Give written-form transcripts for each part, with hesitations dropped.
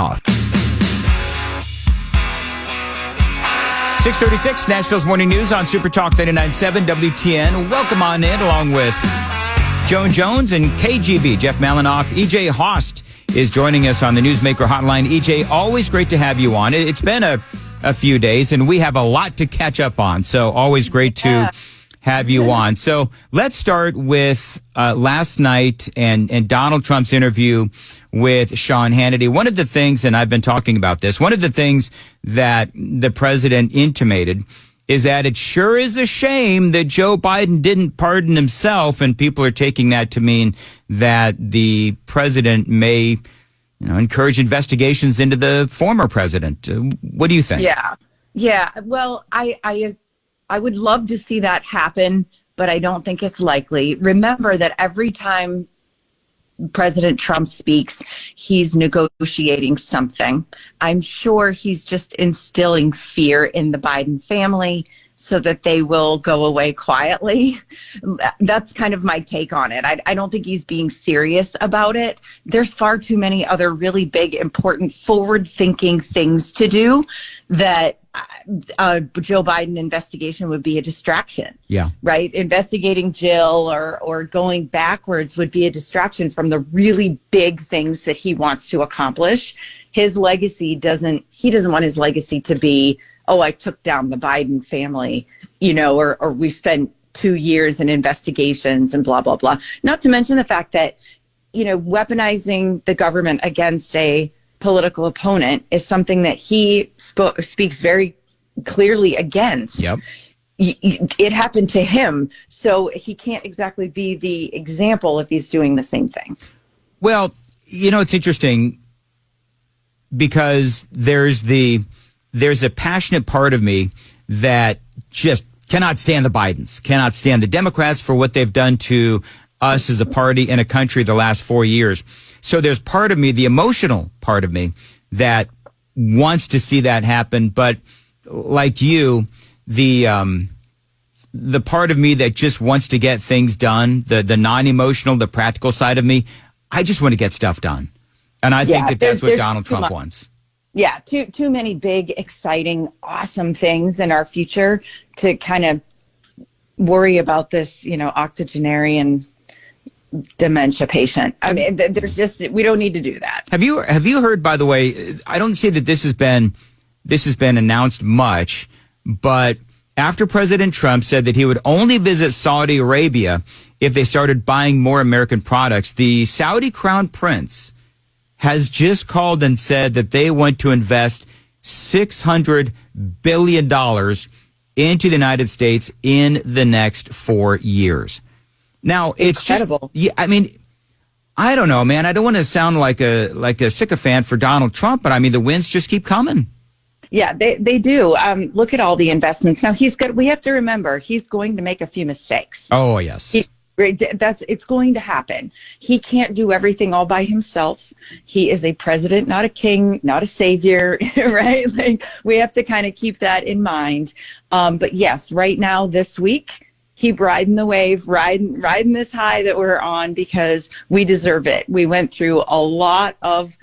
Haust. 6:36, Nashville's Morning News on Super Talk 99.7 WTN. Welcome on in, along with Joan Jones and KGB, Jeff Malinoff. EJ Haust is joining us on the Newsmaker Hotline. EJ, always great to have you on. It's been a few days, and we have a lot to catch up on, so always great to have you on. So let's start with last night and Donald Trump's interview with Sean Hannity. One of the things, and I've been talking about this, one of the things that the president intimated is that it sure is a shame that Joe Biden didn't pardon himself, and people are taking that to mean that the president may, encourage investigations into the former president. What do you think? Yeah. Well, I would love to see that happen, but I don't think it's likely. Remember that every time President Trump speaks, he's negotiating something. I'm sure he's just instilling fear in the Biden family so that they will go away quietly. That's kind of my take on it. I don't think he's being serious about it. There's far too many other really big, important, forward-thinking things to do that Joe Biden investigation would be a distraction. Yeah. Right? Investigating Jill or going backwards would be a distraction from the really big things that he wants to accomplish. His legacy he doesn't want his legacy to be, I took down the Biden family, or we spent 2 years in investigations and blah, blah, blah. Not to mention the fact that, weaponizing the government against a political opponent is something that he speaks very clearly against. Yep. It happened to him, so he can't exactly be the example if he's doing the same thing. Well, it's interesting because there's a passionate part of me that just cannot stand the Bidens, cannot stand the Democrats for what they've done to us as a party and a country the last 4 years. So there's part of me, the emotional part of me, that wants to see that happen. But like you, the part of me that just wants to get things done, the non-emotional, the practical side of me, I just want to get stuff done. And I think that's what Donald Trump wants. Yeah, too many big, exciting, awesome things in our future to kind of worry about this, octogenarian dementia patient. I mean, we don't need to do that. Have you heard, by the way, I don't say that this has been announced much, but after President Trump said that he would only visit Saudi Arabia if they started buying more American products, the Saudi Crown Prince has just called and said that they want to invest $600 billion into the United States in the next 4 years. Now, it's incredible. I don't know, man. I don't want to sound like a sycophant for Donald Trump, but the wins just keep coming. Yeah, they do. Look at all the investments. Now, we have to remember, he's going to make a few mistakes. Oh, yes. It's going to happen. He can't do everything all by himself. He is a president, not a king, not a savior, right? We have to kind of keep that in mind. But yes, right now, this week, keep riding the wave, riding this high that we're on because we deserve it. We went through a lot of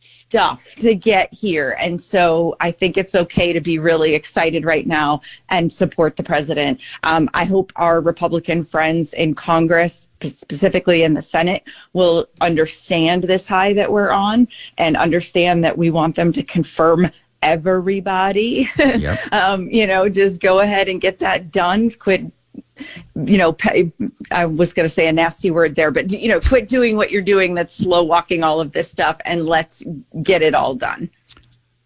stuff to get here. And so I think it's okay to be really excited right now and support the president. I hope our Republican friends in Congress, specifically in the Senate, will understand this high that we're on and understand that we want them to confirm everybody. Yep. Just go ahead and get that done. Quit I was going to say a nasty word there, but, quit doing what you're doing that's slow walking all of this stuff and let's get it all done.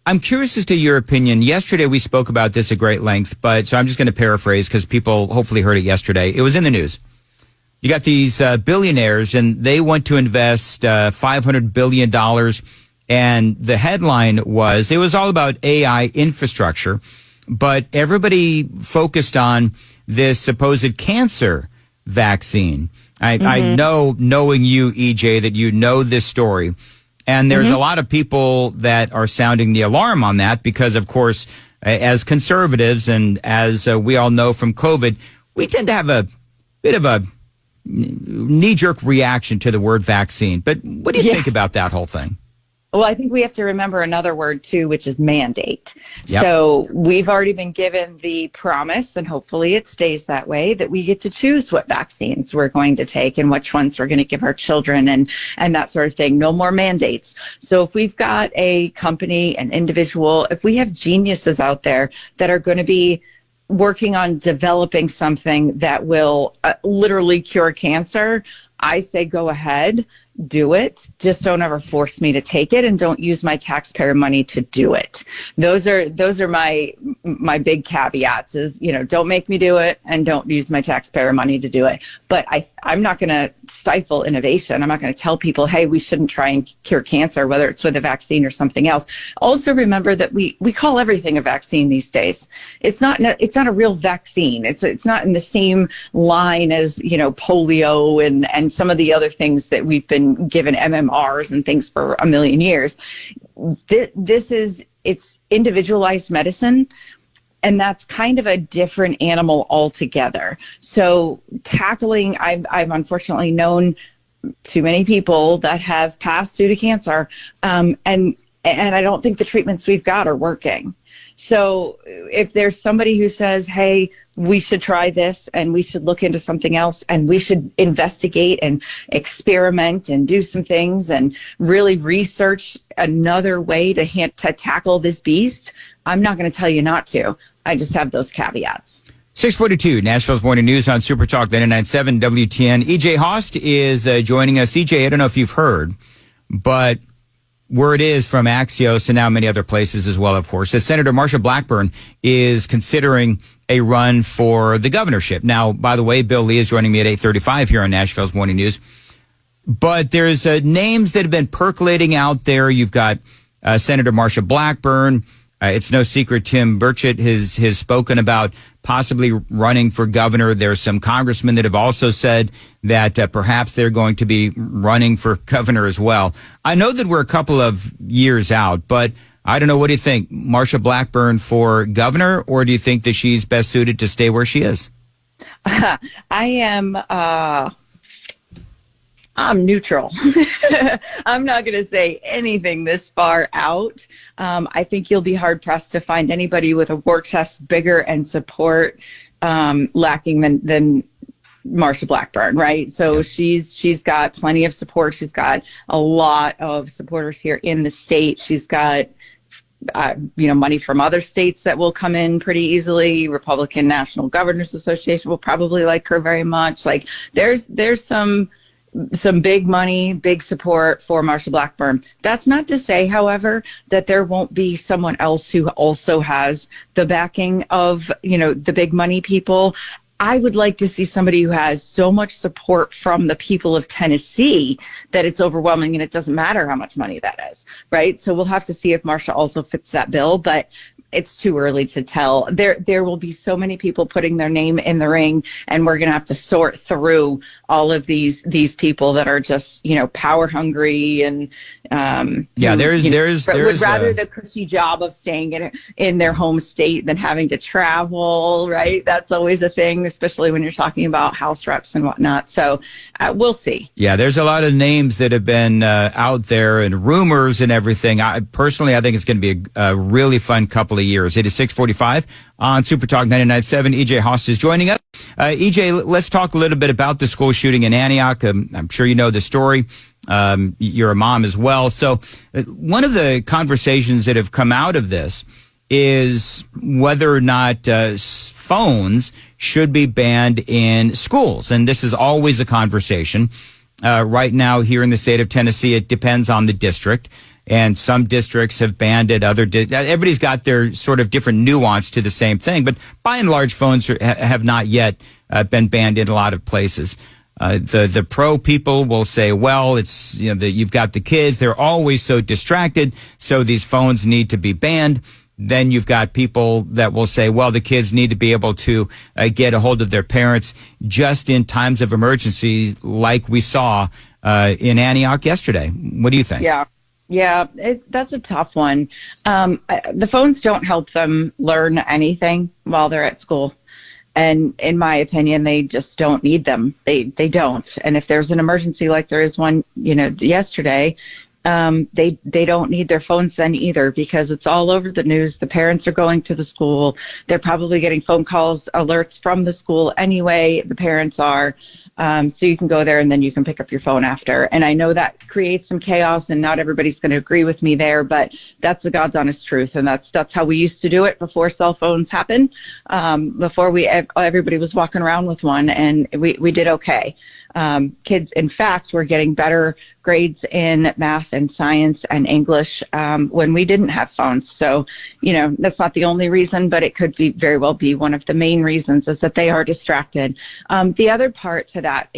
I'm curious as to your opinion. Yesterday we spoke about this at great length, so I'm just going to paraphrase because people hopefully heard it yesterday. It was in the news. You got these billionaires and they want to invest $500 billion. And the headline it was all about AI infrastructure, but everybody focused on this supposed cancer vaccine. I know, knowing you, EJ, that you know this story. And there's a lot of people that are sounding the alarm on that because, of course, as conservatives and as we all know from COVID, we tend to have a bit of a knee-jerk reaction to the word vaccine. But what do you think about that whole thing? Well, I think we have to remember another word, too, which is mandate. Yep. So we've already been given the promise, and hopefully it stays that way, that we get to choose what vaccines we're going to take and which ones we're going to give our children and that sort of thing. No more mandates. So if we've got a company, an individual, if we have geniuses out there that are going to be working on developing something that will literally cure cancer, I say go ahead, do it. Just don't ever force me to take it, and don't use my taxpayer money to do it. Those are my big caveats. Is, don't make me do it, and don't use my taxpayer money to do it. But I'm not going to stifle innovation. I'm not going to tell people, hey, we shouldn't try and cure cancer, whether it's with a vaccine or something else. Also remember that we call everything a vaccine these days. It's not a real vaccine. It's not in the same line as polio and some of the other things that we've been given MMRs and things for a million years. It's individualized medicine, and that's kind of a different animal altogether. So I've unfortunately known too many people that have passed due to cancer, and I don't think the treatments we've got are working. So if there's somebody who says, hey, we should try this and we should look into something else and we should investigate and experiment and do some things and really research another way to tackle this beast, I'm not going to tell you not to. I just have those caveats. 642, Nashville's Morning News on Super Talk 99.7 WTN. EJ Haust is joining us. EJ, I don't know if you've heard, but word is from Axios and now many other places as well, of course, that Senator Marsha Blackburn is considering a run for the governorship. Now, by the way, Bill Lee is joining me at 8:35 here on Nashville's Morning News. But there's names that have been percolating out there. You've got Senator Marsha Blackburn. It's no secret Tim Burchett has spoken about possibly running for governor. There's some congressmen that have also said that perhaps they're going to be running for governor as well. I know that we're a couple of years out, but I don't know. What do you think? Marsha Blackburn for governor, or do you think that she's best suited to stay where she is? I'm neutral. I'm not going to say anything this far out. I think you'll be hard pressed to find anybody with a war chest bigger and support lacking than Marsha Blackburn, right? So she's got plenty of support. She's got a lot of supporters here in the state. She's got money from other states that will come in pretty easily. Republican National Governors Association will probably like her very much. Like there's some big money, big support for Marsha Blackburn. That's not to say, however, that there won't be someone else who also has the backing of, the big money people. I would like to see somebody who has so much support from the people of Tennessee that it's overwhelming and it doesn't matter how much money that is, right? So we'll have to see if Marsha also fits that bill, but it's too early to tell. There will be so many people putting their name in the ring, and we're going to have to sort through all of these people that are just, power hungry and would rather the cushy job of staying in their home state than having to travel, right? That's always a thing, especially when you're talking about House reps and whatnot. So we'll see. Yeah, there's a lot of names that have been out there and rumors and everything. I think it's going to be a really fun couple of years. It is 6:45 on Super Talk 99.7. EJ Haust is joining us. EJ, let's talk a little bit about the school shooting in Antioch. I'm sure you know the story. You're a mom as well. So one of the conversations that have come out of this is whether or not phones should be banned in schools. And this is always a conversation. Right now here in the state of Tennessee, it depends on the district. And some districts have banned it. Everybody's got their sort of different nuance to the same thing. But by and large, phones have not yet been banned in a lot of places. The pro people will say, well, it's, you've got the kids. They're always so distracted. So these phones need to be banned. Then you've got people that will say, well, the kids need to be able to get a hold of their parents just in times of emergency, like we saw in Antioch yesterday. What do you think? Yeah, that's a tough one. The phones don't help them learn anything while they're at school. And in my opinion, they just don't need them. They don't. And if there's an emergency like there is one, yesterday, They don't need their phones then either, because it's all over the news. The parents are going to the school. They're probably getting phone calls, alerts from the school anyway. The parents are. So you can go there and then you can pick up your phone after. And I know that creates some chaos, and not everybody's going to agree with me there, but that's the God's honest truth. And that's how we used to do it before cell phones happened, before everybody was walking around with one, and we did okay. Kids, in fact, were getting better grades in math and science and English when we didn't have phones. So, that's not the only reason, but it could very well be one of the main reasons, is that they are distracted. The other part to that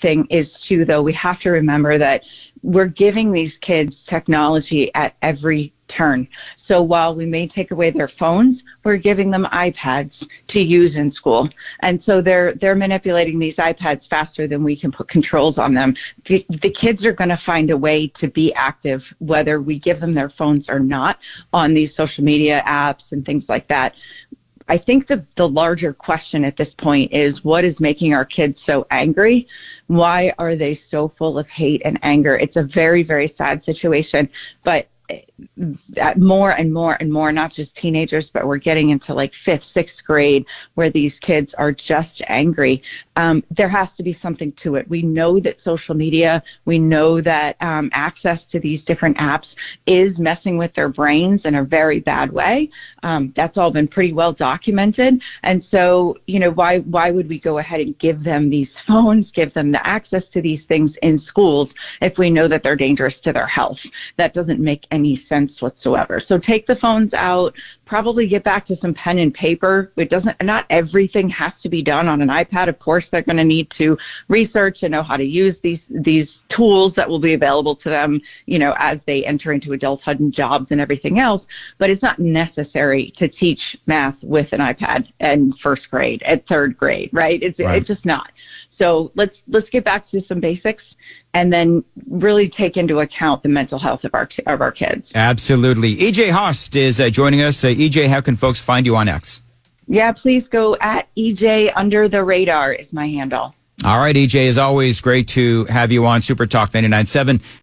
thing is too, though, we have to remember that we're giving these kids technology at every turn. So while we may take away their phones, we're giving them iPads to use in school. And so they're manipulating these iPads faster than we can put controls on them. The kids are going to find a way to be active, whether we give them their phones or not, on these social media apps and things like that. I think the larger question at this point is, what is making our kids so angry? Why are they so full of hate and anger? It's a very, very sad situation, but more and more and more, not just teenagers, but we're getting into like 5th, 6th grade, where these kids are just angry. There has to be something to it. We know that social media, we know that access to these different apps is messing with their brains in a very bad way. That's all been pretty well documented. And so, why would we go ahead and give them these phones, give them the access to these things in schools if we know that they're dangerous to their health? That doesn't make any sense whatsoever. So take the phones out, probably get back to some pen and paper. Not everything has to be done on an iPad. Of course, they're going to need to research and know how to use these tools that will be available to them, as they enter into adulthood and jobs and everything else. But it's not necessary to teach math with an iPad in 1st grade, at 3rd grade, right? It's just not. So let's get back to some basics, and then really take into account the mental health of our kids. Absolutely. EJ Haust is joining us. EJ, how can folks find you on X? Yeah, please go at EJ Under the Radar is my handle. All right, EJ, as always, great to have you on Super Talk 99.7.